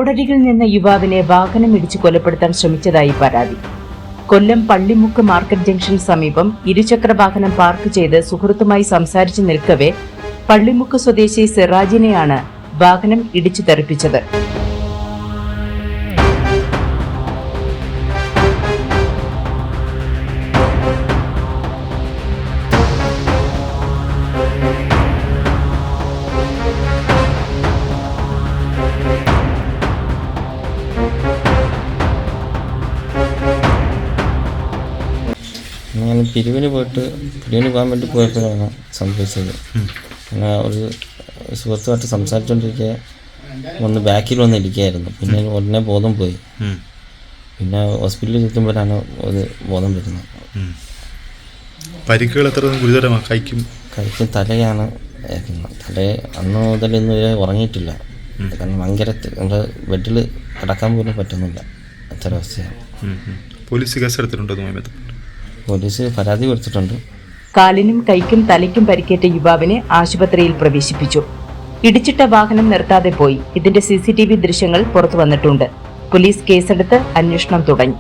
റോഡരികിൽ നിന്ന യുവാവിനെ വാഹനം ഇടിച്ചു കൊലപ്പെടുത്താൻ ശ്രമിച്ചതായി പരാതി. കൊല്ലം പള്ളിമുക്ക് മാർക്കറ്റ് ജംഗ്ഷന് സമീപം ഇരുചക്ര വാഹനം പാർക്ക് ചെയ്ത് സുഹൃത്തുമായി സംസാരിച്ചു നിൽക്കവെ പള്ളിമുക്ക് സ്വദേശി സിറാജിനെയാണ് വാഹനം ഇടിച്ചു തെറിപ്പിച്ചത്. ഞാൻ പിരിവിന് പോകാൻ വേണ്ടി പോയപ്പോഴാണ് സംഭവിച്ചത്. അങ്ങനെ ഒരു സുഹൃത്തുമായിട്ട് സംസാരിച്ചുകൊണ്ടിരിക്കെ ബാക്കിൽ ഇരിക്കുകയായിരുന്നു. പിന്നെ ഉടനെ ബോധം പോയി. പിന്നെ ഹോസ്പിറ്റലിൽ എത്തുമ്പോഴാണ് ഒരു ബോധം വരുന്നത്. പരിക്കുകൾ എത്ര ഗുരുതരമാണ്? കൈക്കും തലയാണ് ഏക്കുന്നത്. അന്ന് മുതൽ ഇന്ന് വരെ ഉറങ്ങിയിട്ടില്ല. കാരണം ഭയങ്കര നമ്മുടെ ബെഡിൽ കിടക്കാൻ പോലും പറ്റുന്നില്ല. അത്ര അവസ്ഥയാണ്. പോലീസ് കേസെടുത്തിട്ടുണ്ടോ? പോലീസ് പരാതി കൊടുത്തിട്ടുണ്ട്. കാലിനും കൈക്കും തലയ്ക്കും പരിക്കേറ്റ യുവാവിനെ ആശുപത്രിയിൽ പ്രവേശിപ്പിച്ചു. ഇടിച്ചിട്ട വാഹനം നിർത്താതെ പോയി. ഇതിന്റെ CCTV ദൃശ്യങ്ങൾ പുറത്തു വന്നിട്ടുണ്ട്. പോലീസ് കേസെടുത്ത് അന്വേഷണം തുടങ്ങി.